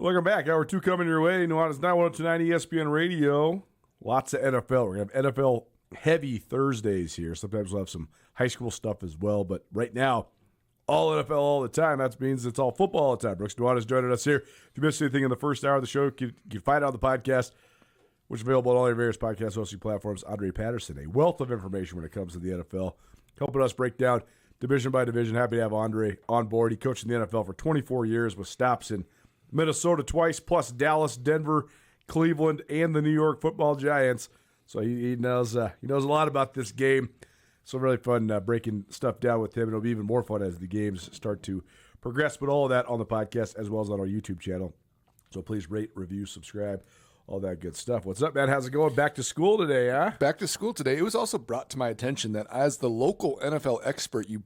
Welcome back. Hour 2 coming your way. Nuanez 91029 ESPN Radio. Lots of NFL. We're going to have NFL heavy Thursdays here. Sometimes we'll have some high school stuff as well. But right now, all NFL all the time. That means it's all football all the time. Brooks Nuanez joining us here. If you missed anything in the first hour of the show, you can find out on the podcast, which is available on all your various podcast hosting platforms. Andre Patterson, a wealth of information when it comes to the NFL, helping us break down division by division. Happy to have Andre on board. He coached in the NFL for 24 years with stops in Minnesota twice, plus Dallas, Denver, Cleveland, and the New York Football Giants. So he knows a lot about this game. So really fun breaking stuff down with him. And it'll be even more fun as the games start to progress. But all of that on the podcast as well as on our YouTube channel. So please rate, review, subscribe, all that good stuff. What's up, man? How's it going? Back to school today, huh? Back to school today. It was also brought to my attention that as the local NFL expert, you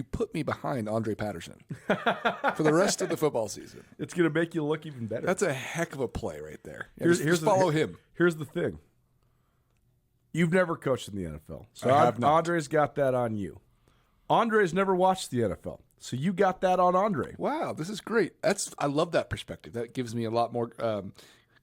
put me behind Andre Patterson for the rest of the football season. It's going to make you look even better. That's a heck of a play right there. Here's follow him. Here's the thing. You've never coached in the NFL. So I have not. Andre's got that on you. Andre's never watched the NFL. So you got that on Andre. Wow, this is great. I love that perspective. That gives me a lot more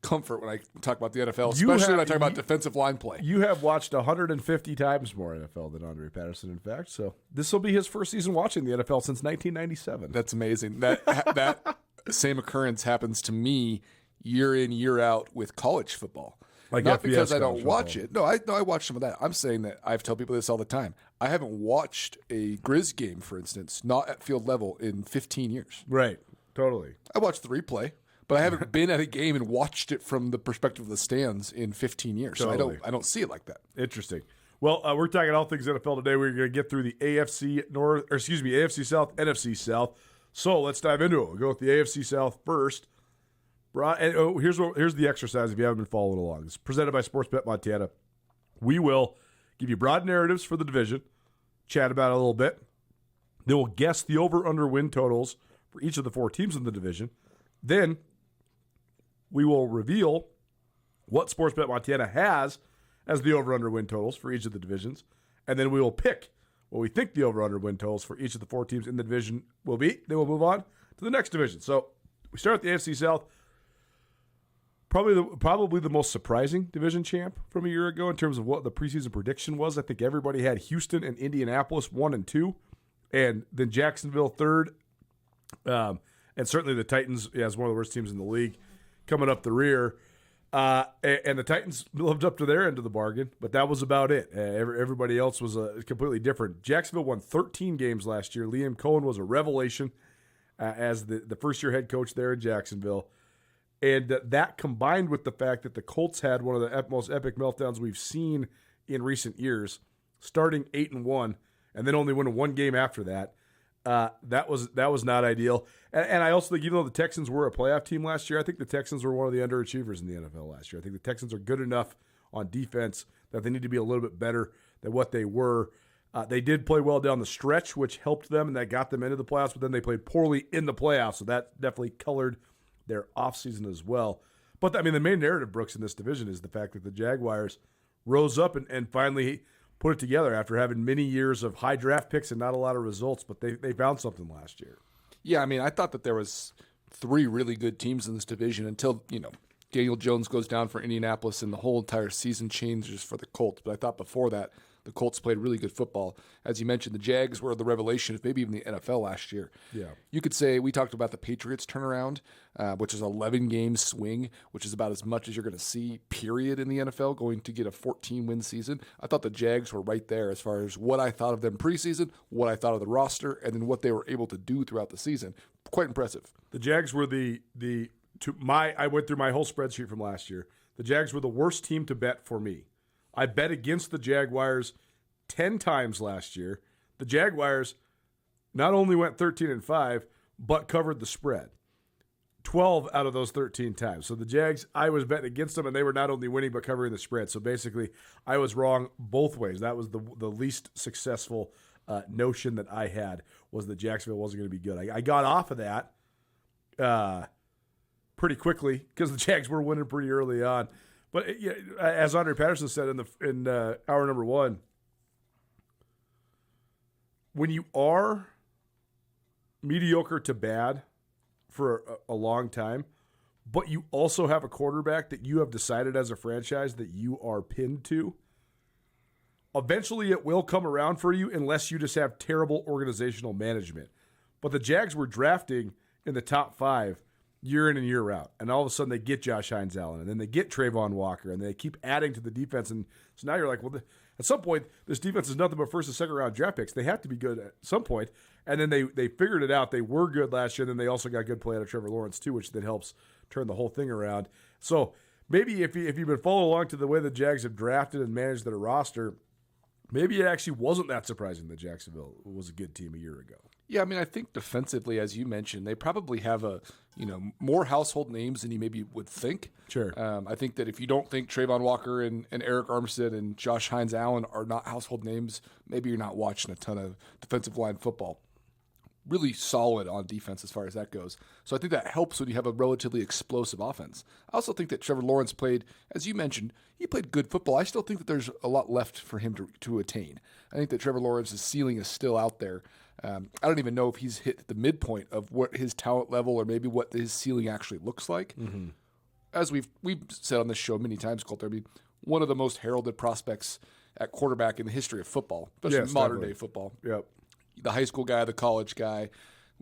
comfort when I talk about the NFL, especially when I talk about defensive line play. You have watched 150 times more NFL than Andre Patterson, in fact. So this will be his first season watching the NFL since 1997. That's amazing. That same occurrence happens to me year in, year out with college football. Like not FBS because I don't watch football. it. No, I watch some of that. I'm saying that I've told people this all the time. I haven't watched a Grizz game, for instance, not at field level, in 15 years. Right. Totally. I watched the replay, but I haven't been at a game and watched it from the perspective of the stands in 15 years. Totally. So I don't see it like that. Interesting. Well, we're talking all things NFL today. We're going to get through the AFC South, NFC South. So let's dive into it. We'll go with the AFC South first. Here's the exercise if you haven't been following along. It's presented by Sportsbet Montana. We will give you broad narratives for the division, chat about it a little bit. Then we'll guess the over-under win totals for each of the 4 teams in the division. Then we will reveal what Sportsbet Montana has as the over-under win totals for each of the divisions. And then we will pick what we think the over-under win totals for each of the 4 teams in the division will be. Then we'll move on to the next division. So we start at the AFC South. Probably the most surprising division champ from a year ago in terms of what the preseason prediction was. I think everybody had Houston and Indianapolis 1 and 2, and then Jacksonville 3rd, and certainly the Titans as one of the worst teams in the league coming up the rear. And the Titans lived up to their end of the bargain, but that was about it. Everybody else was completely different. Jacksonville won 13 games last year. Liam Cohen was a revelation as the first-year head coach there in Jacksonville. And that combined with the fact that the Colts had one of the most epic meltdowns we've seen in recent years, starting 8-1, and then only winning 1 game after that, that was not ideal. And I also think even though the Texans were a playoff team last year, I think the Texans were one of the underachievers in the NFL last year. I think the Texans are good enough on defense that they need to be a little bit better than what they were. They did play well down the stretch, which helped them, and that got them into the playoffs, but then they played poorly in the playoffs, so that definitely colored their offseason as well. But, the main narrative, Brooks, in this division is the fact that the Jaguars rose up and finally put it together after having many years of high draft picks and not a lot of results, but they found something last year. Yeah, I thought that there was 3 really good teams in this division until, Daniel Jones goes down for Indianapolis and the whole entire season changes for the Colts. But I thought before that, the Colts played really good football. As you mentioned, the Jags were the revelation of maybe even the NFL last year. Yeah. You could say we talked about the Patriots turnaround, which is an 11-game swing, which is about as much as you're going to see, period, in the NFL, going to get a 14-win season. I thought the Jags were right there as far as what I thought of them preseason, what I thought of the roster, and then what they were able to do throughout the season. Quite impressive. The Jags were I went through my whole spreadsheet from last year. The Jags were the worst team to bet for me. I bet against the Jaguars 10 times last year. The Jaguars not only went 13-5, but covered the spread 12 out of those 13 times. So the Jags, I was betting against them, and they were not only winning but covering the spread. So basically, I was wrong both ways. That was the least successful notion that I had, was that Jacksonville wasn't going to be good. I got off of that pretty quickly because the Jags were winning pretty early on. But as Andre Patterson said in hour number 1, when you are mediocre to bad for a long time, but you also have a quarterback that you have decided as a franchise that you are pinned to, eventually it will come around for you unless you just have terrible organizational management. But the Jags were drafting in the top 5 year in and year out. And all of a sudden they get Josh Hines-Allen, and then they get Trayvon Walker, and they keep adding to the defense. And so now you're like, well, at some point, this defense is nothing but first and second round draft picks. They have to be good at some point. And then they figured it out. They were good last year. And then they also got good play out of Trevor Lawrence too, which then helps turn the whole thing around. So maybe if you've been following along to the way the Jags have drafted and managed their roster, maybe it actually wasn't that surprising that Jacksonville was a good team a year ago. Yeah, I mean, I think defensively, as you mentioned, they probably have more household names than you maybe would think. Sure. I think that if you don't think Trayvon Walker and Eric Armstead and Josh Hines-Allen are not household names, maybe you're not watching a ton of defensive line football. Really solid on defense as far as that goes. So I think that helps when you have a relatively explosive offense. I also think that Trevor Lawrence played, as you mentioned, he played good football. I still think that there's a lot left for him to attain. I think that Trevor Lawrence's ceiling is still out there. I don't even know if he's hit the midpoint of what his talent level or maybe what his ceiling actually looks like. Mm-hmm. As we've said on this show many times, Colter, I mean, one of the most heralded prospects at quarterback in the history of football, especially modern-day football. Yep. The high school guy, the college guy,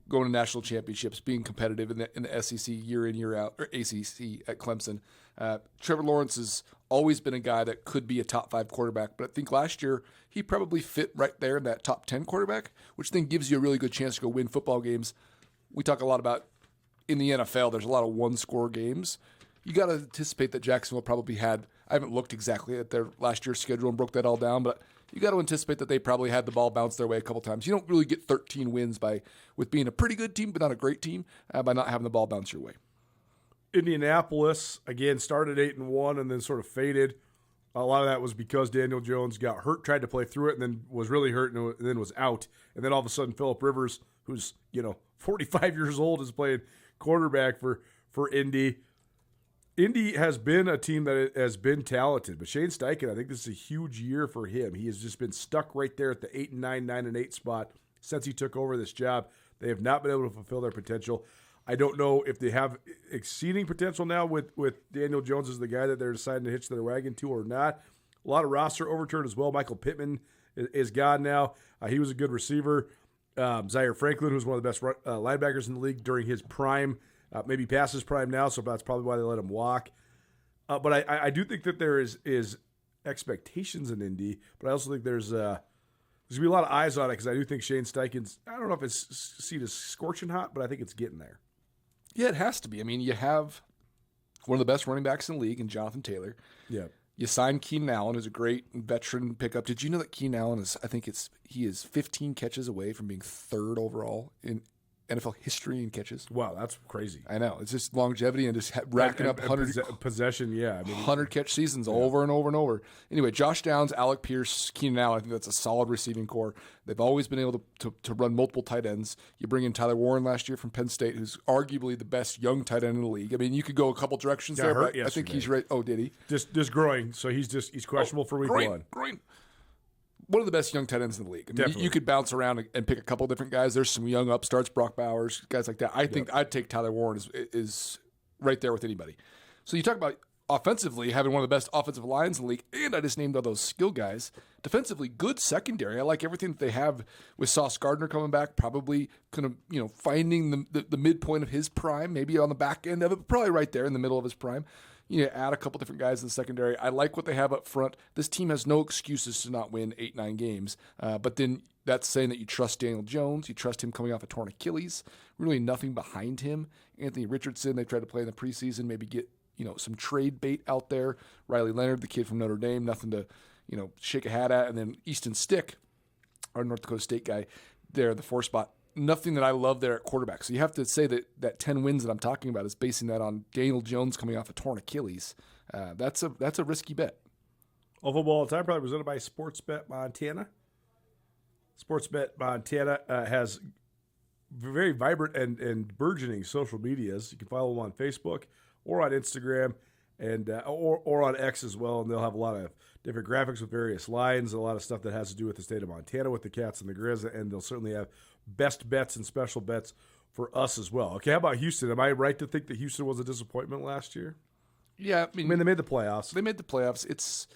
going to national championships, being competitive in the SEC year in, year out, or ACC at Clemson. Trevor Lawrence has always been a guy that could be a top 5 quarterback, but I think last year he probably fit right there in that top 10 quarterback, which then gives you a really good chance to go win football games. We talk a lot about in the NFL, there's a lot of one-score games. You got to anticipate that Jacksonville probably had, I haven't looked exactly at their last year's schedule and broke that all down, but you got to anticipate that they probably had the ball bounce their way a couple times. You don't really get 13 wins with being a pretty good team, but not a great team, by not having the ball bounce your way. Indianapolis, again, started 8-1 and then sort of faded. A lot of that was because Daniel Jones got hurt, tried to play through it, and then was really hurt and then was out. And then all of a sudden, Phillip Rivers, who's 45 years old, is playing quarterback for Indy. Indy has been a team that has been talented, but Shane Steichen, I think this is a huge year for him. He has just been stuck right there at the 8-9, 9-8 spot since he took over this job. They have not been able to fulfill their potential. I don't know if they have exceeding potential now with Daniel Jones as the guy that they're deciding to hitch their wagon to or not. A lot of roster overturn as well. Michael Pittman is gone now. He was a good receiver. Zaire Franklin, who's one of the best linebackers in the league during his prime, maybe past his prime now, so that's probably why they let him walk. But I do think that there is expectations in Indy, but I also think there's going to be a lot of eyes on it because I do think Shane Steichen's, I don't know if it's seen as scorching hot, but I think it's getting there. Yeah, it has to be. I mean, you have one of the best running backs in the league in Jonathan Taylor. Yeah. You signed Keenan Allen, who's a great veteran pickup. Did you know that Keenan Allen he is 15 catches away from being 3rd overall in NFL history in catches? Wow, that's crazy. I know. It's just longevity and just racking up 100 possession. Yeah, I mean, 100 catch seasons over and over and over. Anyway, Josh Downs, Alec Pierce, Keenan Allen, I think that's a solid receiving core. They've always been able to run multiple tight ends. You bring in Tyler Warren last year from Penn State, who's arguably the best young tight end in the league. I mean, you could go a couple directions there, but I think he's right. Oh, did he? Just growing, so he's questionable for week 1. Groin. One of the best young tight ends in the league. I mean, you could bounce around and pick a couple different guys. There's some young upstarts, Brock Bowers, guys like that. I think I'd take Tyler Warren is right there with anybody. So you talk about offensively having one of the best offensive lines in the league, and I just named all those skill guys. Defensively, good secondary. I like everything that they have with Sauce Gardner coming back, probably kind of finding the midpoint of his prime, maybe on the back end of it, but probably right there in the middle of his prime. You add a couple different guys in the secondary. I like what they have up front. This team has no excuses to not win 8-9 games. But then that's saying that you trust Daniel Jones. You trust him coming off a torn Achilles. Really nothing behind him. Anthony Richardson, they tried to play in the preseason, maybe get some trade bait out there. Riley Leonard, the kid from Notre Dame, nothing to shake a hat at. And then Easton Stick, our North Dakota State guy, there in the 4 spot. Nothing that I love there at quarterback. So you have to say that 10 wins that I'm talking about is basing that on Daniel Jones coming off a torn Achilles. That's a risky bet. All football all the time, probably presented by Sportsbet Montana. Sportsbet Montana has very vibrant and burgeoning social medias. You can follow them on Facebook or on Instagram and or on X as well, and they'll have a lot of different graphics with various lines and a lot of stuff that has to do with the state of Montana with the Cats and the Grizz, and they'll certainly have best bets and special bets for us as well. Okay, how about Houston? Am I right to think that Houston was a disappointment last year? Yeah, I mean, they made the playoffs. They made the playoffs. It's.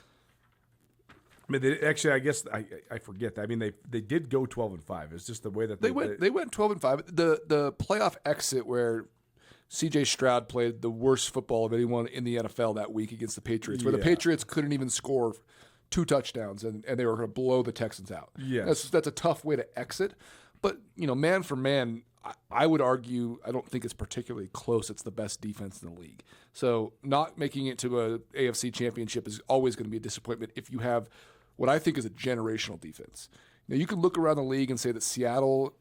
I mean, actually, I guess I forget that. I mean, they did go 12-5. It's just the way that They went 12-5. The playoff exit where C.J. Stroud played the worst football of anyone in the NFL that week against the Patriots, where the Patriots couldn't even score 2 touchdowns and they were going to blow the Texans out. Yes. That's a tough way to exit. But, man for man, I would argue I don't think it's particularly close. It's the best defense in the league. So not making it to a AFC championship is always going to be a disappointment if you have what I think is a generational defense. Now, you can look around the league and say that Seattle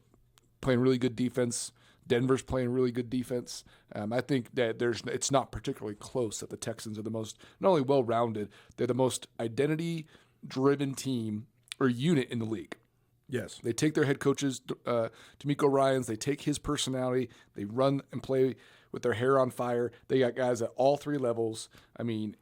playing really good defense, Denver's playing really good defense. I think that it's not particularly close that the Texans are the most, not only well-rounded, they're the most identity-driven team or unit in the league. Yes. They take their head coaches, D'Amico Ryans, they take his personality, they run and play with their hair on fire. They got guys at all 3 levels. I mean,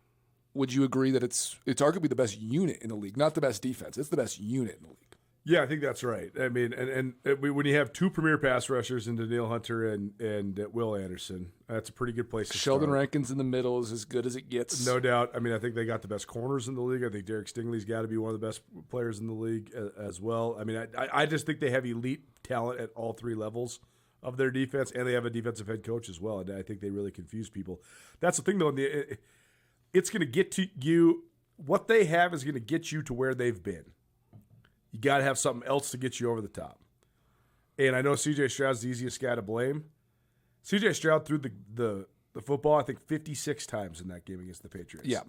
would you agree that it's arguably the best unit in the league? Not the best defense. It's the best unit in the league. Yeah, I think that's right. I mean, and when you have 2 premier pass rushers in Daniil Hunter and Will Anderson, that's a pretty good place to Sheldon start. Rankins in the middle is as good as it gets. No doubt. I mean, I think they got the best corners in the league. I think Derek Stingley's got to be one of the best players in the league as well. I mean, I just think they have elite talent at all 3 levels of their defense, and they have a defensive head coach as well. And I think they really confuse people. That's the thing, though. It's going to get to you. What they have is going to get you to where they've been. You got to have something else to get you over the top. And I know C.J. Stroud's the easiest guy to blame. C.J. Stroud threw the football, I think, 56 times in that game against the Patriots. Yeah.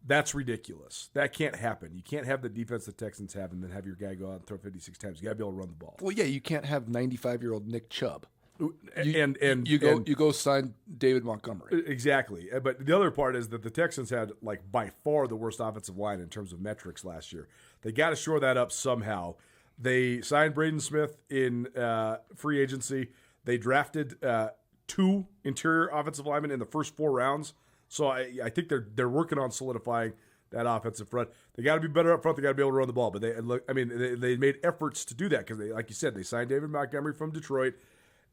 That's ridiculous. That can't happen. You can't have the defense the Texans have and then have your guy go out and throw 56 times. You got to be able to run the ball. Well, yeah, you can't have 95-year-old Nick Chubb. You go sign David Montgomery. Exactly. But the other part is that the Texans had by far the worst offensive line in terms of metrics last year. They got to shore that up somehow. They signed Braden Smith in free agency. They drafted 2 interior offensive linemen in the first 4 rounds. So I think they're working on solidifying that offensive front. They got to be better up front. They got to be able to run the ball. But they made efforts to do that because like you said, they signed David Montgomery from Detroit.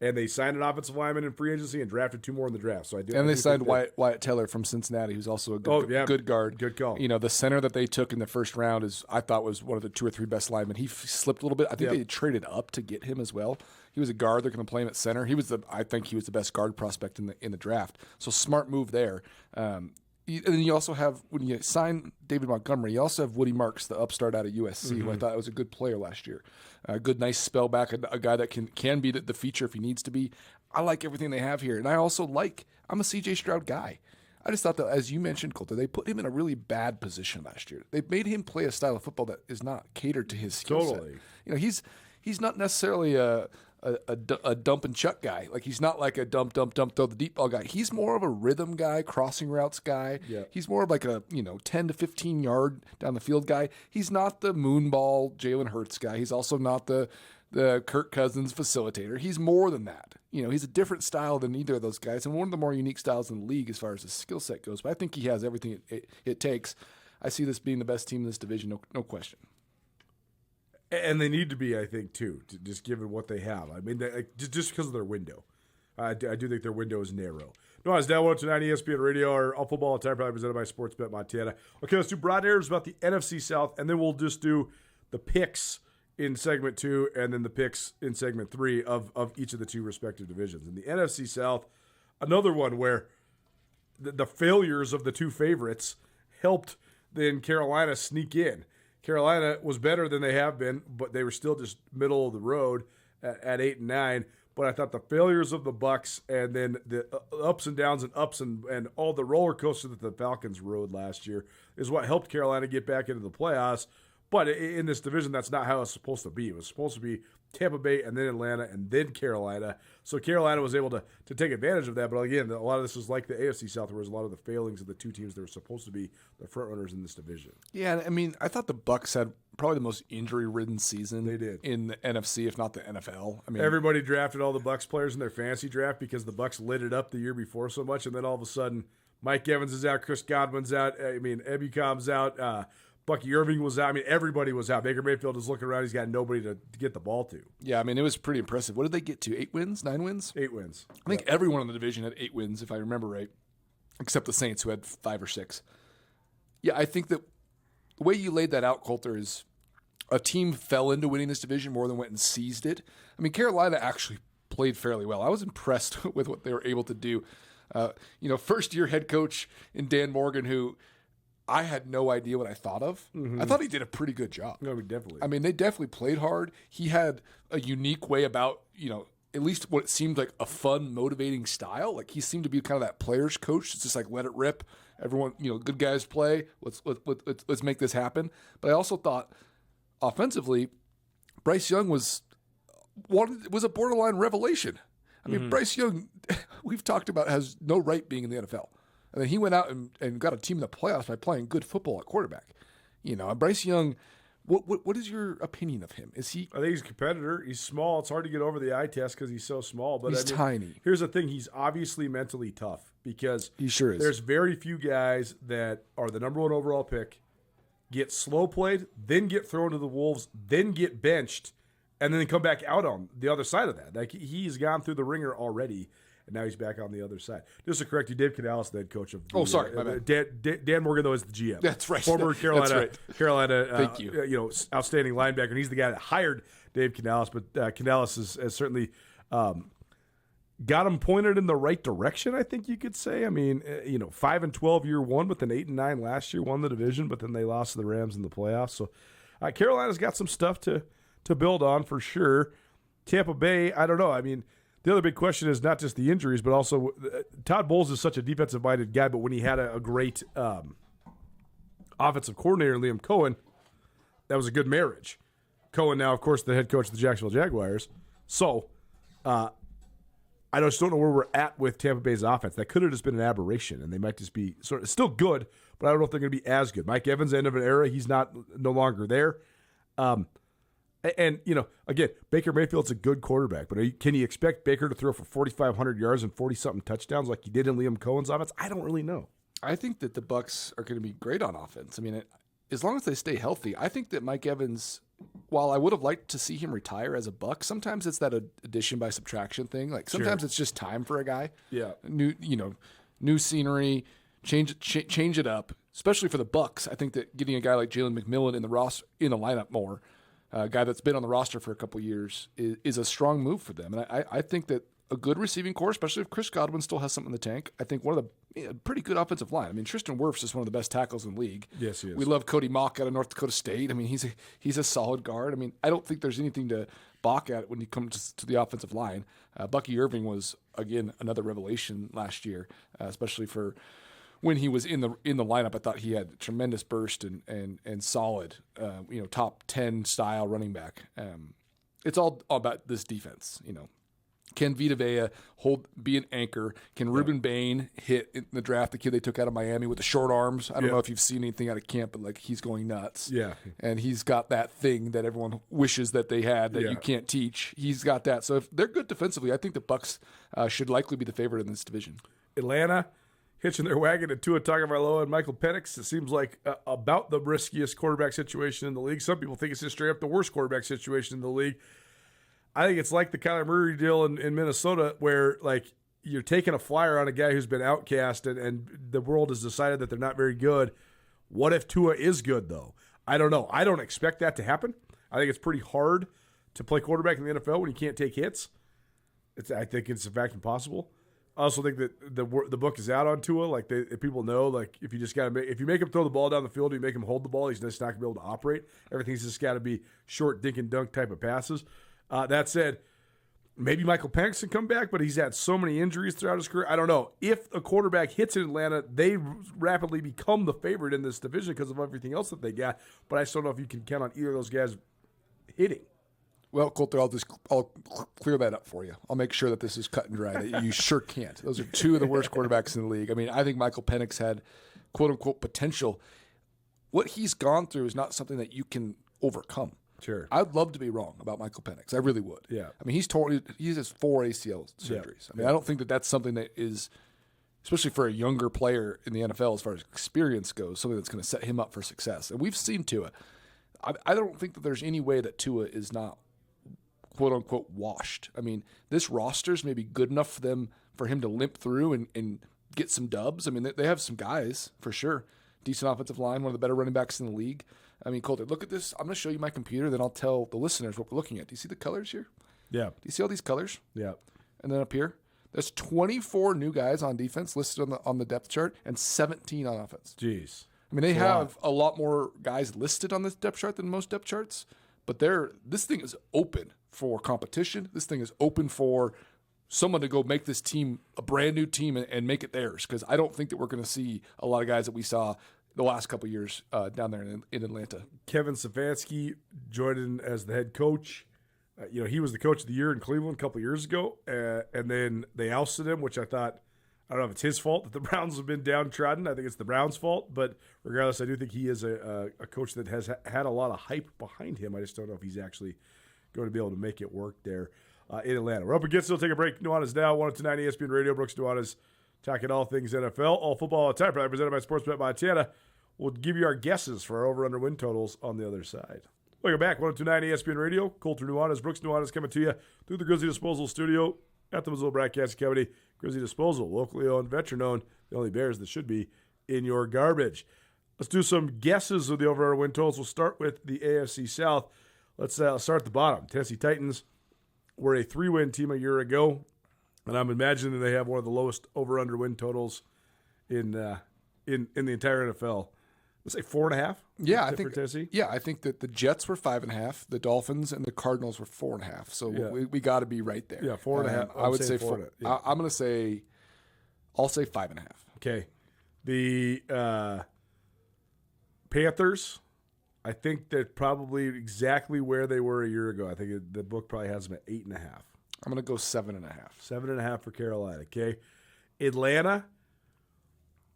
And they signed an offensive lineman in free agency and drafted 2 more in the draft. So they signed Wyatt Teller from Cincinnati, who's also a good guard. Good call. The center that they took in the first round I thought was one of the 2 or 3 best linemen. He slipped a little bit. I think they traded up to get him as well. He was a guard. They're going to play him at center. I think he was the best guard prospect in the draft. So smart move there. And then you also have, when you sign David Montgomery, you also have Woody Marks, the upstart out of USC, who I thought was a good player last year. A good, nice spell back, a guy that can be the feature if he needs to be. I like everything they have here. And I also I'm a C.J. Stroud guy. I just thought that, as you mentioned, Colter, they put him in a really bad position last year. They made him play a style of football that is not catered to his skill set. Totally. He's not necessarily a dump and chuck guy. He's not like a dump, throw the deep ball guy. He's more of a rhythm guy, crossing routes guy. Yeah. He's more of like a 10 to 15 yard down the field guy. He's not the moonball Jalen Hurts guy. He's also not the Kirk Cousins facilitator. He's more than that. He's a different style than either of those guys, and one of the more unique styles in the league as far as his skill set goes. But I think he has everything it takes. I see this being the best team in this division, no question. And they need to be, I think, too, just given what they have. I mean, just because of their window. I do think their window is narrow. No, it's down 129 ESPN Radio, or All Football and Time, probably presented by Sportsbet Montana. Okay, let's do broad areas about the NFC South, and then we'll just do the picks in segment 2 and then the picks in segment 3 of each of the 2 respective divisions. In the NFC South, another one where the failures of the 2 favorites helped then Carolina sneak in. Carolina was better than they have been, but they were still just middle of the road at 8-9. But I thought the failures of the Bucs and then the ups and downs and ups and all the roller coaster that the Falcons rode last year is what helped Carolina get back into the playoffs. But in this division, that's not how it's supposed to be. It was supposed to be Tampa Bay and then Atlanta and then Carolina. So Carolina was able to take advantage of that. But again, a lot of this was like the AFC South, where there was a lot of the failings of the 2 teams that were supposed to be the front runners in this division. Yeah, I mean, I thought the Bucs had probably the most injury-ridden season they did in the NFC, if not the NFL. I mean, everybody drafted all the Bucs players in their fantasy draft because the Bucs lit it up the year before so much, and then all of a sudden, Mike Evans is out, Chris Godwin's out. I mean, Ebukom's out. Bucky Irving was out. I mean, everybody was out. Baker Mayfield is looking around. He's got nobody to get the ball to. Yeah, I mean, it was pretty impressive. What did they get to? 8 wins? 9 wins? 8 wins. I think everyone in the division had 8 wins, if I remember right, except the Saints, who had 5 or 6. Yeah, I think that the way you laid that out, Colter, is a team fell into winning this division more than went and seized it. I mean, Carolina actually played fairly well. I was impressed with what they were able to do. First-year head coach in Dan Morgan, who I had no idea what I thought of. I thought he did a pretty good job. No, definitely. I mean, they definitely played hard. He had a unique way about, at least what it seemed like a fun, motivating style. Like, he seemed to be kind of that player's coach. It's just like, let it rip. Everyone, good guys play. Let's make this happen. But I also thought, offensively, Bryce Young was a borderline revelation. I mean, Bryce Young, we've talked about, has no right being in the NFL. And then he went out and got a team in the playoffs by playing good football at quarterback. And Bryce Young, what is your opinion of him? Is he? I think he's a competitor. He's small. It's hard to get over the eye test because he's so small. But he's tiny. Here's the thing: he's obviously mentally tough because he sure is. There's very few guys that are the number 1 overall pick, get slow played, then get thrown to the wolves, then get benched, and then come back out on the other side of that. Like, he's gone through the ringer already. And now he's back on the other side. Just to correct you, Dave Canales, the head coach of the, my bad. Dan Morgan, though, is the GM. That's right. Former Carolina, That's right. Carolina Thank you. Outstanding linebacker. And he's the guy that hired Dave Canales. But Canales has certainly got him pointed in the right direction, I think you could say. I mean, 5-12 year one, but then 8-9 last year, won the division, but then they lost to the Rams in the playoffs. So Carolina's got some stuff to build on for sure. Tampa Bay, I don't know. I mean, the other big question is not just the injuries, but also Todd Bowles is such a defensive-minded guy, but when he had a great offensive coordinator, Liam Cohen, that was a good marriage. Cohen now, of course, the head coach of the Jacksonville Jaguars. So I just don't know where we're at with Tampa Bay's offense. That could have just been an aberration, and they might just be sort of still good, but I don't know if they're going to be as good. Mike Evans, end of an era, he's no longer there. And, again, Baker Mayfield's a good quarterback, but can you expect Baker to throw for 4,500 yards and 40-something touchdowns like he did in Liam Cohen's offense? I don't really know. I think that the Bucs are going to be great on offense. I mean, as long as they stay healthy, I think that Mike Evans, while I would have liked to see him retire as a Buck, sometimes it's that addition by subtraction thing. Like, sometimes It's just time for a guy. Yeah. New scenery, change it up, especially for the Bucs. I think that getting a guy like Jalen McMillan in the lineup more, a guy that's been on the roster for a couple of years, is a strong move for them. And I think that a good receiving core, especially if Chris Godwin still has something in the tank, I think one of the pretty good offensive line. I mean, Tristan Wirfs is one of the best tackles in the league. Yes, he is. We love Cody Mock out of North Dakota State. I mean, he's a solid guard. I mean, I don't think there's anything to balk at when you come to the offensive line. Bucky Irving was, again, another revelation last year, especially for when he was in the lineup. I thought he had tremendous burst and solid, top 10 style running back. It's all about this defense. Can Vita Vea be an anchor? Can Ruben Bain hit in the draft, the kid they took out of Miami with the short arms? I don't know if you've seen anything out of camp, but he's going nuts. Yeah. And he's got that thing that everyone wishes that they had that you can't teach. He's got that. So if they're good defensively, I think the Bucs should likely be the favorite in this division. Atlanta hitching their wagon to Tua Tagovailoa and Michael Penix. It seems like about the riskiest quarterback situation in the league. Some people think it's just straight up the worst quarterback situation in the league. I think it's like the Kyler Murray deal in Minnesota, where you're taking a flyer on a guy who's been outcast and the world has decided that they're not very good. What if Tua is good, though? I don't know. I don't expect that to happen. I think it's pretty hard to play quarterback in the NFL when you can't take hits. I think it's in fact impossible. I also think that the book is out on Tua. People know, if you make him throw the ball down the field, you make him hold the ball, he's just not going to be able to operate. Everything's just got to be short dink and dunk type of passes. That said, maybe Michael Penix can come back, but he's had so many injuries throughout his career. I don't know. If a quarterback hits in Atlanta, they rapidly become the favorite in this division because of everything else that they got. But I just don't know if you can count on either of those guys hitting. Well, Colter, I'll clear that up for you. I'll make sure that this is cut and dry. That you sure can't. Those are two of the worst quarterbacks in the league. I mean, I think Michael Penix had quote-unquote potential. What he's gone through is not something that you can overcome. Sure. I'd love to be wrong about Michael Penix. I really would. Yeah. I mean, he has 4 ACL surgeries. I mean, I don't think that that's something that is especially for a younger player in the NFL as far as experience goes, something that's going to set him up for success. And we've seen Tua. I don't think that there's any way that Tua is not quote-unquote washed. I mean, this roster's maybe good enough for him to limp through and get some dubs. I mean, they have some guys, for sure. Decent offensive line, one of the better running backs in the league. I mean, Colter, look at this. I'm going to show you my computer, then I'll tell the listeners what we're looking at. Do you see the colors here? Yeah. Do you see all these colors? Yeah. And then up here, there's 24 new guys on defense listed on the depth chart and 17 on offense. Jeez. I mean, they have a lot more guys listed on this depth chart than most depth charts, but this thing is open for competition. This thing is open for someone to go make this team a brand new team and make it theirs, because I don't think that we're going to see a lot of guys that we saw the last couple of years down there in Atlanta. Kevin Stefanski joined in as the head coach. He was the coach of the year in Cleveland a couple of years ago, and then they ousted him, which I don't know if it's his fault that the Browns have been downtrodden. I think it's the Browns' fault, but regardless, I do think he is a coach that has had a lot of hype behind him. I just don't know if he's actually going to be able to make it work there in Atlanta. We're up against it. We'll take a break. Nuanez now, 102.9 ESPN Radio. Brooks Nuanez talking all things NFL, all football, all the time. Presented by Sportsbet Montana. We'll give you our guesses for our over-under win totals on the other side. Welcome back, 102.9 ESPN Radio. Colter Nuanez, Brooks Nuanez coming to you through the Grizzly Disposal Studio at the Missoula Broadcasting Company. Grizzly Disposal, locally owned, veteran-owned, the only Bears that should be in your garbage. Let's do some guesses of the over-under win totals. We'll start with the AFC South. Let's start at the bottom. Tennessee Titans were a 3-win team a year ago, and I'm imagining they have one of the lowest over-under win totals in the entire NFL. Let's say 4.5. Yeah, I think Tennessee. Yeah, I think that the Jets were 5.5, the Dolphins and the Cardinals were 4.5. So we got to be right there. Yeah, 4.5. I would say 4. Yeah. I'm going to say, I'll say 5.5. Okay, the Panthers. I think they're probably exactly where they were a year ago. I think the book probably has them at 8.5. I'm going to go 7.5. 7.5 for Carolina. Okay,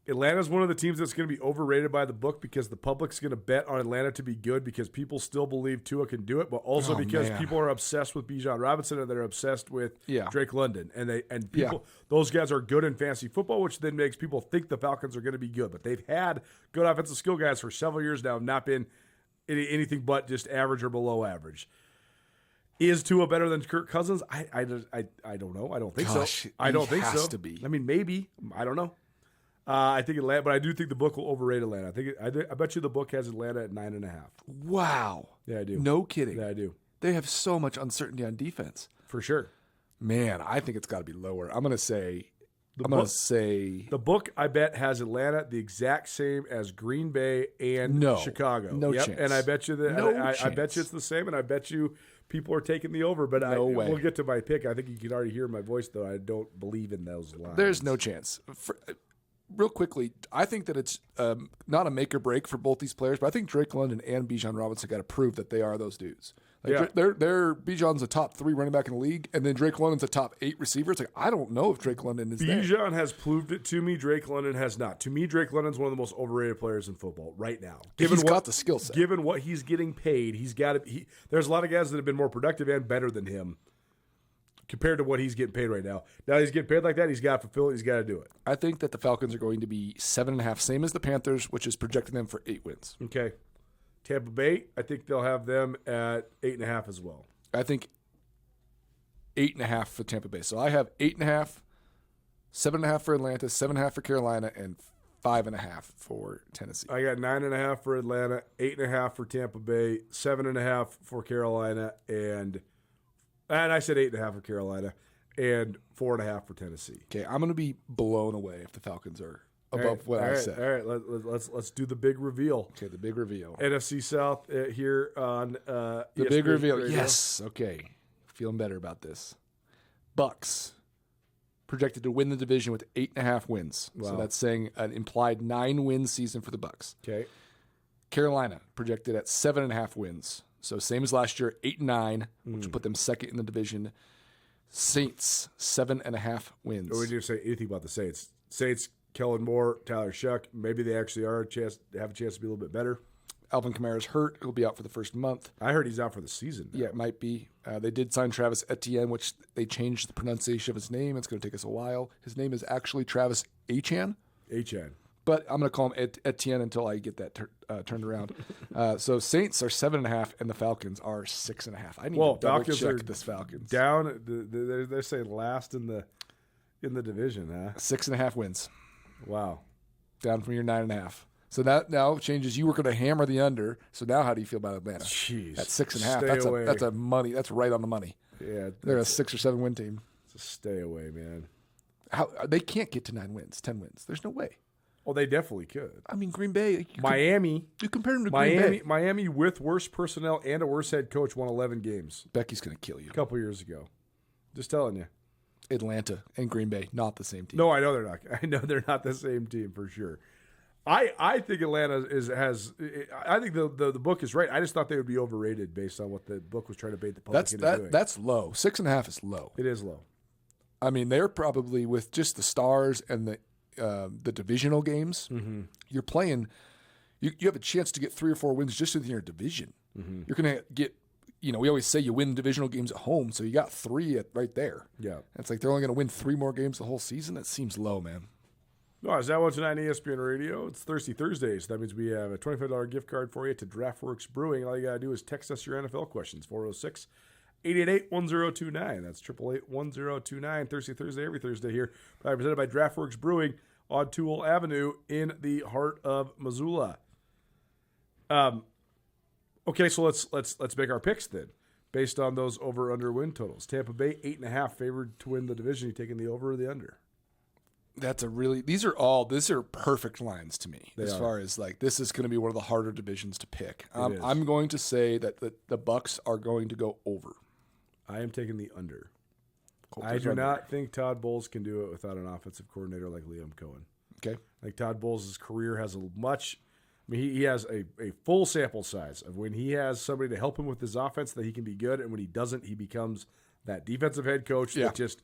Atlanta's one of the teams that's going to be overrated by the book because the public's going to bet on Atlanta to be good because people still believe Tua can do it, but also because people are obsessed with Bijan Robinson and they're obsessed with Drake London. And those guys are good in fantasy football, which then makes people think the Falcons are going to be good. But they've had good offensive skill guys for several years now, not been anything but just average or below average. Is Tua better than Kirk Cousins? I don't know. I don't think so. I don't think so. Has to be. I mean, maybe. I don't know. I think Atlanta, but I do think the book will overrate Atlanta. I bet you the book has Atlanta at 9.5. Wow. Yeah, I do. No kidding. Yeah, I do. They have so much uncertainty on defense. For sure. Man, I think it's got to be lower. I'm going to say the book, I bet, has Atlanta the exact same as Green Bay and Chicago. No chance. And I bet you that I bet you it's the same, and I bet you people are taking the over. But we'll get to my pick. I think you can already hear my voice, though. I don't believe in those lines. There's no chance. Real quickly, I think that it's not a make or break for both these players, but I think Drake London and Bijan Robinson got to prove that they are those dudes. Bijan's a top 3 running back in the league, and then Drake London's a top 8 receiver. It's like, I don't know if Drake London is there. Bijan has proved it to me. Drake London has not. To me, Drake London's one of the most overrated players in football right now. He's got the skill set. Given what he's getting paid, he's got to. There's a lot of guys that have been more productive and better than him compared to what he's getting paid right now. Now he's getting paid like that. He's got to fulfill it. He's got to do it. I think that the Falcons are going to be 7.5, same as the Panthers, which is projecting them for 8 wins. Okay. Tampa Bay, I think they'll have them at 8.5 as well. I think 8.5 for Tampa Bay. So I have 8.5, 7.5 for Atlanta, 7.5 for Carolina, and 5.5 for Tennessee. I got 9.5 for Atlanta, 8.5 for Tampa Bay, 7.5 for Carolina, and I said 8.5 for Carolina, and 4.5 for Tennessee. Okay, I'm going to be blown away if the Falcons are above what I said. All right, let's do the big reveal. Okay, the big reveal. NFC South here on the ESPN big reveal. Radio. Yes. Okay, feeling better about this. Bucks projected to win the division with 8.5 wins. Wow. So that's saying an implied 9-win season for the Bucks. Okay. Carolina projected at 7.5 wins. So same as last year, 8-9, which will put them second in the division. Saints, 7.5 wins. We didn't say anything about the Saints. Kellen Moore, Tyler Shuck. Maybe they actually have a chance to be a little bit better. Alvin Kamara's hurt. He'll be out for the first month. I heard he's out for the season now. Yeah, it might be. They did sign Travis Etienne, which they changed the pronunciation of his name. It's going to take us a while. His name is actually Travis Achan. Achan. But I'm going to call him Etienne until I get that turned around. So Saints are 7.5, and the Falcons are 6.5. I need to double check this Falcons. Down. They're saying last in the division, huh? 6.5 wins. Wow. Down from your 9.5. So that now changes. You were going to hammer the under. So now, how do you feel about Atlanta? Jeez, that's 6.5. That's a money. That's right on the money. Yeah, they're a 6 or 7 win team. It's a stay away, man. How they can't get to 9 wins, 10 wins. There's no way. Well, they definitely could. I mean, Green Bay, Miami. You compare them to Green Bay. Miami with worse personnel and a worse head coach won 11 games. Becky's going to kill you. A couple years ago. Just telling you. Atlanta and Green Bay, not the same team. No, I know they're not. I know they're not the same team for sure. I think Atlanta has. I think the book is right. I just thought they would be overrated based on what the book was trying to bait the public into doing. That's low. 6.5 is low. It is low. I mean, they're probably with just the stars and the divisional games. Mm-hmm. You're playing. You have a chance to get 3 or 4 wins just within your division. Mm-hmm. You're going to get. We always say you win divisional games at home, so you got 3 right there. Yeah, it's like they're only going to win 3 more games the whole season. That seems low, man. No, is that what's tonight on ESPN Radio? It's Thirsty Thursdays. That means we have a $25 gift card for you to DraftWorks Brewing. All you got to do is text us your NFL questions, 406-888-1029. That's 888-1029. Thirsty Thursday, every Thursday here. Probably presented by DraftWorks Brewing on Toole Avenue in the heart of Missoula. Okay, so let's make our picks then, based on those over/under win totals. Tampa Bay 8.5 favored to win the division. You taking the over or the under? These are perfect lines to me far as like this is going to be one of the harder divisions to pick. I'm going to say that the Bucks are going to go over. I am taking the under. Colter's I do under. not think Todd Bowles can do it without an offensive coordinator like Liam Cohen. Okay. Like Todd Bowles' career has he has a full sample size of when he has somebody to help him with his offense that he can be good, and when he doesn't, he becomes that defensive head coach that just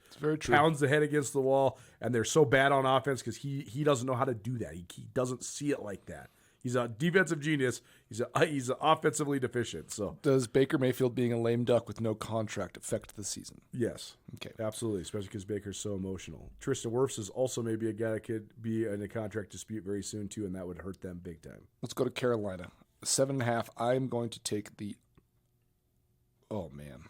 pounds the head against the wall, and they're so bad on offense because he doesn't know how to do that. He doesn't see it like that. He's a defensive genius. He's offensively deficient. So does Baker Mayfield being a lame duck with no contract affect the season? Yes. Okay. Absolutely, especially because Baker's so emotional. Tristan Wirfs is also maybe a guy that could be in a contract dispute very soon too, and that would hurt them big time. Let's go to Carolina. 7.5. I'm going to take the. Oh man.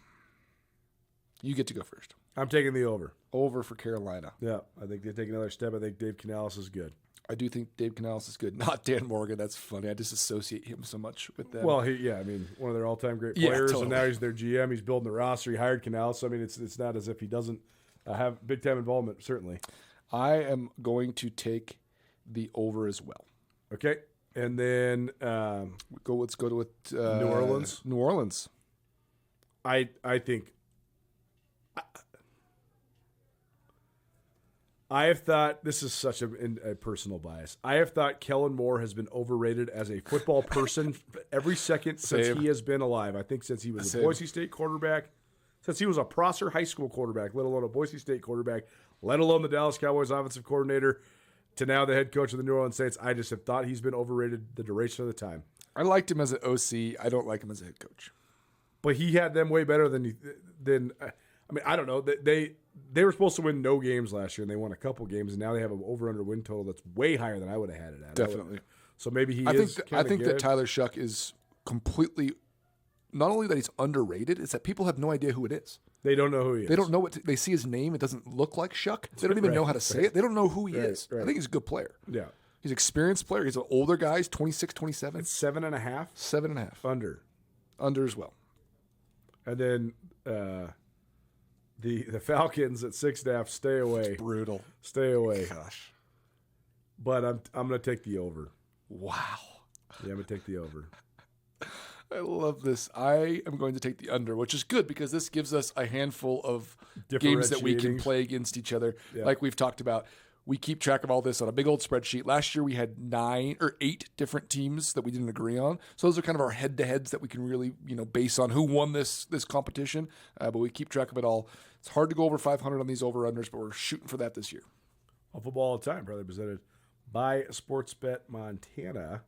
You get to go first. I'm taking the over. Over for Carolina. Yeah, I think they take another step. I think Dave Canales is good. I do think Dave Canales is good. Not Dan Morgan. That's funny. I just associate him so much with them. Well, one of their all-time great players, totally. And now he's their GM. He's building the roster. He hired Canales. So, I mean, it's not as if he doesn't have big-time involvement, certainly. I am going to take the over as well. Okay. And then let's go to New Orleans. New Orleans. I think I have thought, this is such a personal bias, I have thought Kellen Moore has been overrated as a football person every second since he has been alive. I think since he was a Boise State quarterback, since he was a Prosser High School quarterback, let alone a Boise State quarterback, let alone the Dallas Cowboys offensive coordinator, to now the head coach of the New Orleans Saints. I just have thought he's been overrated the duration of the time. I liked him as an OC. I don't like him as a head coach. But he had them way better than I mean, I don't know. They were supposed to win no games last year, and they won a couple games, and now they have an over/under win total that's way higher than I would have had it at. Definitely. So maybe I think that Tyler Shuck is completely. Not only that he's underrated, it's that people have no idea who it is. They don't know who he is. They don't know what they see his name. It doesn't look like Shuck. They don't even know how to say it. They don't know who he is. Right. I think he's a good player. Yeah. He's an experienced player. He's an older guy. He's 26, 27. It's 7.5. 7.5. Under. Under as well. And then the Falcons at 6.5. Stay away. It's brutal. Stay away. Gosh. But I'm going to take the over. Wow. Yeah, I'm going to take the over. I love this. I am going to take the under, which is good because this gives us a handful of games that we can play against each other. Yeah. Like we've talked about, we keep track of all this on a big old spreadsheet. Last year we had 9 or 8 different teams that we didn't agree on. So those are kind of our head-to-heads that we can really, base on who won this competition. But we keep track of it all. It's hard to go over 500 on these over-unders, but we're shooting for that this year. All football all the time, probably presented by Sportsbet Montana.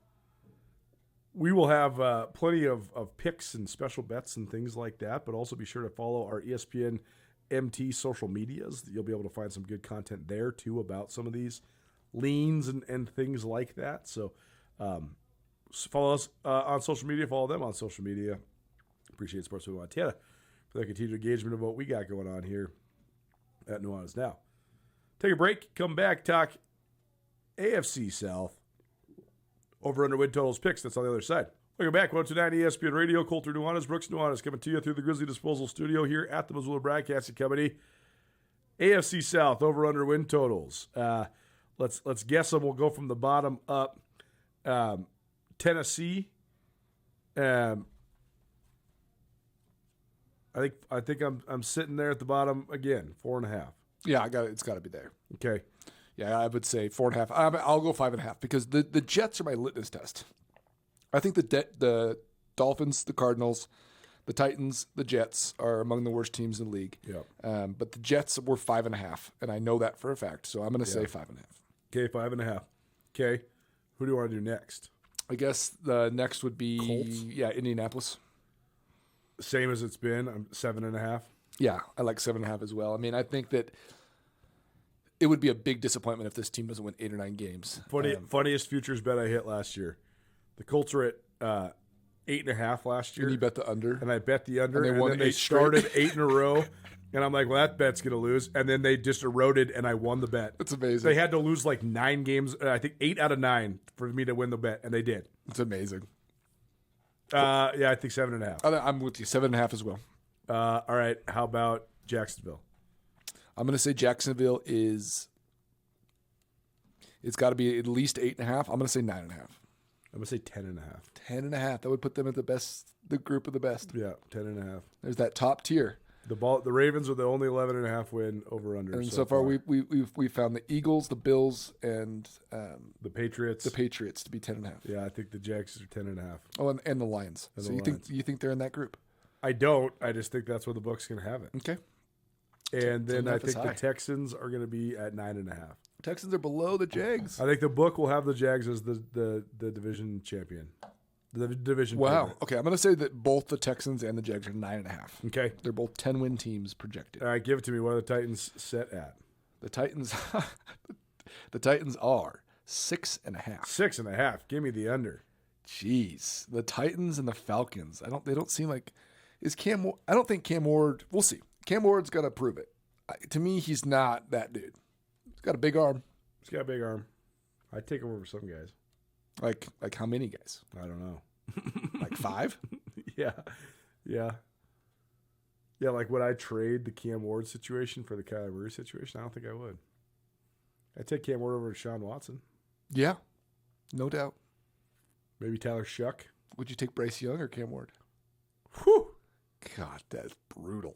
we will have plenty of picks and special bets and things like that, but also be sure to follow our ESPN MT social medias. You'll be able to find some good content there, too, about some of these leans and things like that. So follow us on social media. Follow them on social media. Appreciate Sports with Montana for the continued engagement of what we got going on here at Nuanez Now. Take a break. Come back. Talk AFC South. Over under win totals picks. That's on the other side. Welcome back. 129 ESPN Radio. Colter Nuanez, Brooks Nuanez coming to you through the Grizzly Disposal Studio here at the Missoula Broadcasting Company. AFC South over under win totals. Let's guess them. We'll go from the bottom up. Tennessee. I think I'm sitting there at the bottom again. 4.5. Yeah, it's got to be there. Okay. Yeah, I would say 4.5. I'll go 5.5 because the Jets are my litmus test. I think the Dolphins, the Cardinals, the Titans, the Jets are among the worst teams in the league. Yeah. But the Jets were 5.5, and I know that for a fact. So I'm going to say 5.5. Okay, 5.5. Okay. Who do you want to do next? I guess the next would be Colts? Indianapolis. Same as it's been. I'm 7.5. Yeah, I like 7.5 as well. I mean, I think that it would be a big disappointment if this team doesn't win 8 or 9 games. Funniest futures bet I hit last year. The Colts were at 8.5 last year. And you bet the under. And I bet the under. And then they started 8 in a row. And I'm like, well, that bet's going to lose. And then they just eroded, and I won the bet. That's amazing. They had to lose like 9 games, I think 8 out of 9 for me to win the bet, and they did. It's amazing. Yeah, I think 7.5. I'm with you. 7.5 as well. All right. How about Jacksonville? I'm going to say Jacksonville is. It's got to be at least 8.5. I'm going to say 9.5. I'm going to say 10.5. 10.5. That would put them at the group of the best. Yeah, 10.5. There's that top tier. The Ravens are the only 11.5 win over under. And so far we found the Eagles, the Bills, and the Patriots. The Patriots to be 10.5. Yeah, I think the Jags are 10.5. Oh, and the Lions. And so the Lions. You think they're in that group? I don't. I just think that's where the book's going to have it. Okay. And then I think the Texans are going to be at 9.5. Texans are below the Jags. I think the book will have the Jags as the division champion. The division. Wow. favorite. Okay, I'm going to say that both the Texans and the Jags are 9.5. Okay. They're both 10-win teams projected. All right, give it to me. What are the Titans set at? The Titans the Titans are 6.5. 6.5. Give me the under. Jeez. The Titans and the Falcons. They don't seem like I don't think Cam Ward, we'll see. Cam Ward's got to prove it. To me, he's not that dude. He's got a big arm. He's got a big arm. I'd take him over some guys. Like how many guys? I don't know. Like 5? Yeah. Like would I trade the Cam Ward situation for the Kyler Murray situation? I don't think I would. I'd take Cam Ward over to Sean Watson. Yeah, no doubt. Maybe Tyler Shuck. Would you take Bryce Young or Cam Ward? Whew. God, that's brutal.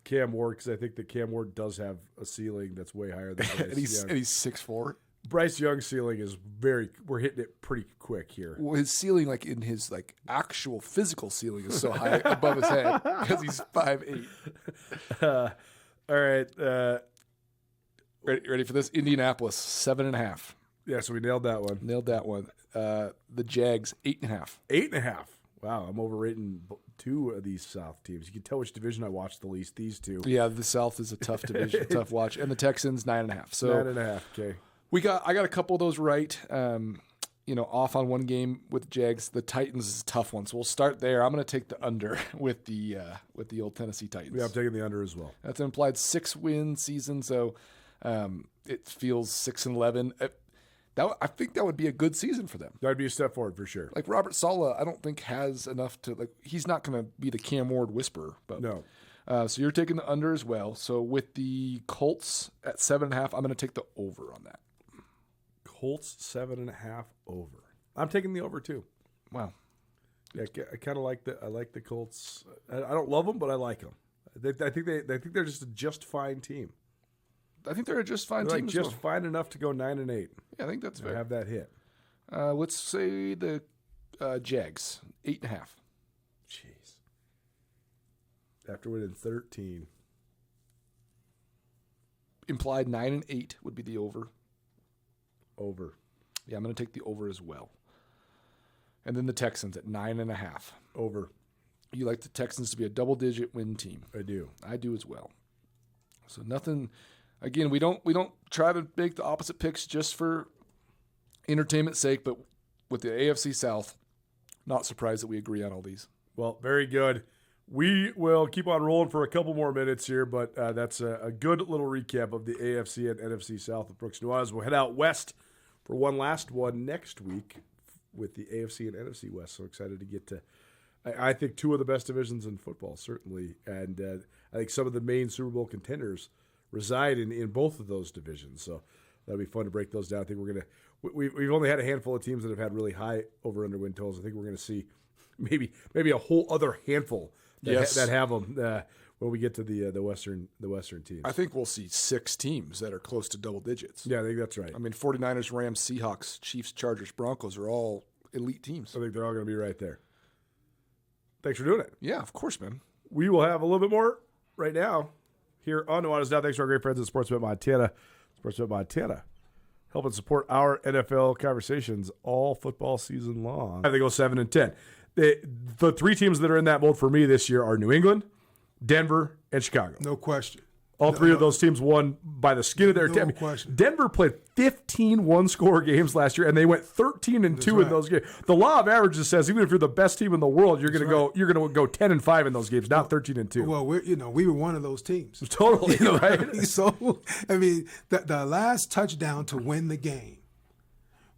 Cam Ward, because I think that Cam Ward does have a ceiling that's way higher than Bryce Young. And he's 6'4". Bryce Young's ceiling is we're hitting it pretty quick here. Well, his ceiling, like in his actual physical ceiling, is so high above his head because he's 5'8". All right. Ready for this? Indianapolis, 7.5. Yeah, so we nailed that one. Nailed that one. The Jags, 8.5. 8.5. Wow, I'm overrating 2 of these South teams. You can tell which division I watched the least. These 2. Yeah, the South is a tough division, tough watch, and the Texans 9.5. So 9.5. Okay. I got a couple of those right. Off on one game with the Jags. The Titans is a tough one, so we'll start there. I'm going to take the under with the old Tennessee Titans. Yeah, I'm taking the under as well. That's an implied 6-win season, so it feels 6-11. I think that would be a good season for them. That'd be a step forward for sure. Like Robert Saleh, I don't think has enough to he's not going to be the Cam Ward whisperer. But no. So you're taking the under as well. So with the Colts at 7.5, I'm going to take the over on that. Colts 7.5 over. I'm taking the over too. Wow. Yeah, I kind of like the Colts. I don't love them, but I like them. I think they're just fine team. I think they're a just fine team. Just fine enough to go 9-8. Yeah, I think that's fair. Have that hit. Let's say the Jags 8.5. Jeez. After winning 13. Implied 9-8 would be the over. Over. Yeah, I'm going to take the over as well. And then the Texans at 9.5. Over. You like the Texans to be a double-digit win team. I do. I do as well. So nothing. Again, we don't try to make the opposite picks just for entertainment's sake, but with the AFC South, not surprised that we agree on all these. Well, very good. We will keep on rolling for a couple more minutes here, but that's a good little recap of the AFC and NFC South with Brooks Nuanez. We'll head out west for one last one next week with the AFC and NFC West. So excited to get to, I think, two of the best divisions in football, certainly. And I think some of the main Super Bowl contenders reside in both of those divisions. So that'll be fun to break those down. I think we've only had a handful of teams that have had really high over-under win totals. I think we're going to see maybe a whole other handful that have them when we get to the Western teams. I think we'll see 6 teams that are close to double digits. Yeah, I think that's right. I mean, 49ers, Rams, Seahawks, Chiefs, Chargers, Broncos are all elite teams. I think they're all going to be right there. Thanks for doing it. Yeah, of course, man. We will have a little bit more right now here on Nuanez Now. Thanks to our great friends at Sportsbet Montana. Sportsbet Montana, helping support our NFL conversations all football season long. They go 7-10. The 3 teams that are in that mold for me this year are New England, Denver, and Chicago. No question. All 3 of those teams won by the skin of their teeth. Question. Denver played 15 one-score games last year, and they went 13-2 in those games. The law of averages says even if you're the best team in the world, you're going to go 10-5 in those games, not 13-2. Well, we were one of those teams. Totally, right? I mean? So, I mean, the last touchdown to win the game,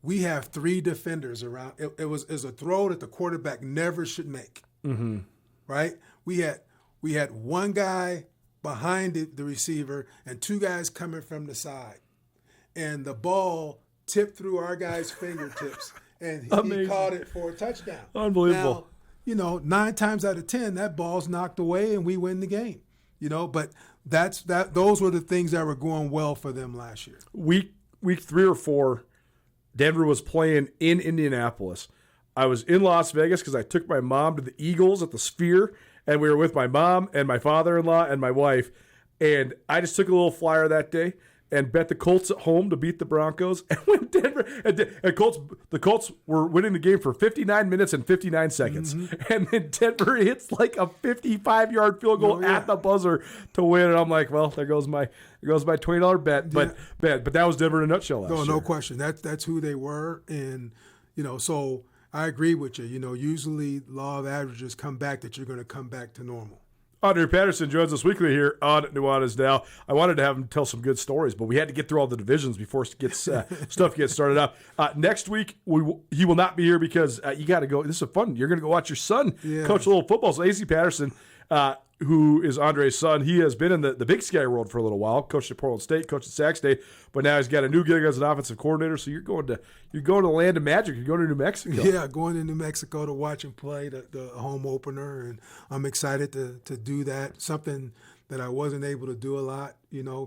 we have 3 defenders around. It was a throw that the quarterback never should make. Mm-hmm. Right? We had one guy behind the receiver and 2 guys coming from the side. And the ball tipped through our guy's fingertips, and he caught it for a touchdown. Unbelievable. Now, 9 times out of 10, that ball's knocked away and we win the game. But those were the things that were going well for them last year. Week 3 or 4, Denver was playing in Indianapolis. I was in Las Vegas because I took my mom to the Eagles at the Sphere, and we were with my mom and my father-in-law and my wife, and I just took a little flyer that day and bet the Colts at home to beat the Broncos. And when the Colts were winning the game for 59 minutes and 59 seconds, and then Denver hits like a 55-yard field goal at the buzzer to win, and I'm like, well, there goes my $20 bet. But that was Denver in a nutshell last year. No question. That's who they were, and so. I agree with you. Usually law of averages come back that you're going to come back to normal. Andre Patterson joins us weekly here on Nuanez Now. I wanted to have him tell some good stories, but we had to get through all the divisions before stuff gets started up. Next week, he will not be here because you got to go. This is fun. You're going to go watch your son coach a little football. So AC Patterson, who is Andre's son, he has been in the Big Sky world for a little while. Coached at Portland State, coached at Sac State, but now he's got a new gig as an offensive coordinator. So you're going to the land of magic. You're going to New Mexico. Yeah, going to New Mexico to watch him play the home opener, and I'm excited to do that. Something that I wasn't able to do a lot,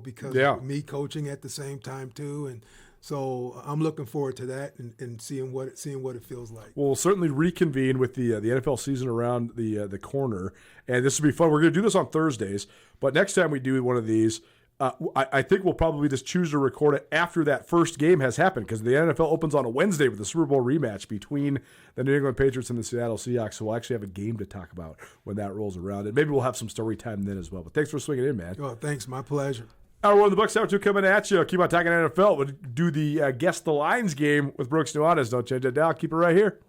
because of me coaching at the same time too, and. So I'm looking forward to that and seeing what it feels like. We'll certainly reconvene with the NFL season around the corner, and this will be fun. We're going to do this on Thursdays, but next time we do one of these, I think we'll probably just choose to record it after that first game has happened because the NFL opens on a Wednesday with the Super Bowl rematch between the New England Patriots and the Seattle Seahawks. So we'll actually have a game to talk about when that rolls around, and maybe we'll have some story time then as well. But thanks for swinging in, man. Oh, thanks. My pleasure. Hour 1 of the Bucks Hour 2 coming at you. Keep on talking NFL. We'll do the Guess the Lines game with Brooks Nuanez. Don't change that dial. Keep it right here.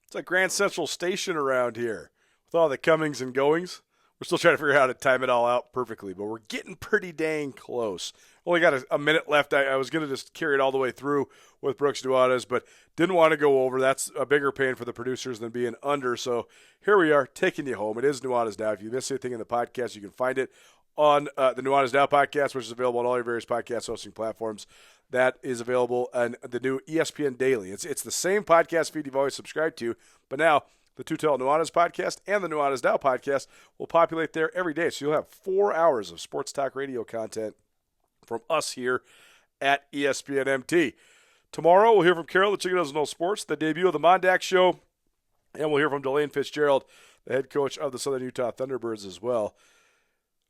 It's like Grand Central Station around here. With all the comings and goings, we're still trying to figure out how to time it all out perfectly, but we're getting pretty dang close. Only got a minute left. I was going to just carry it all the way through with Brooks Nuanez, but didn't want to go over. That's a bigger pain for the producers than being under. So here we are, taking you home. It is Nuanez Now. If you miss anything in the podcast, you can find it on the Nuanez Now podcast, which is available on all your various podcast hosting platforms. That is available on the new ESPN Daily. It's the same podcast feed you've always subscribed to, but now the Tutel Nuanez podcast and the Nuanez Now podcast will populate there every day. So you'll have 4 hours of sports talk radio content from us here at ESPN MT. Tomorrow we'll hear from Carol, the Chicken Doesn't Know Sports, the debut of the Mondak Show, and we'll hear from Delane Fitzgerald, the head coach of the Southern Utah Thunderbirds as well.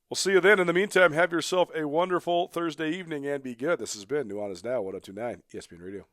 We'll see you then. In the meantime, have yourself a wonderful Thursday evening and be good. This has been Nuanez Now, 102.9 ESPN Radio.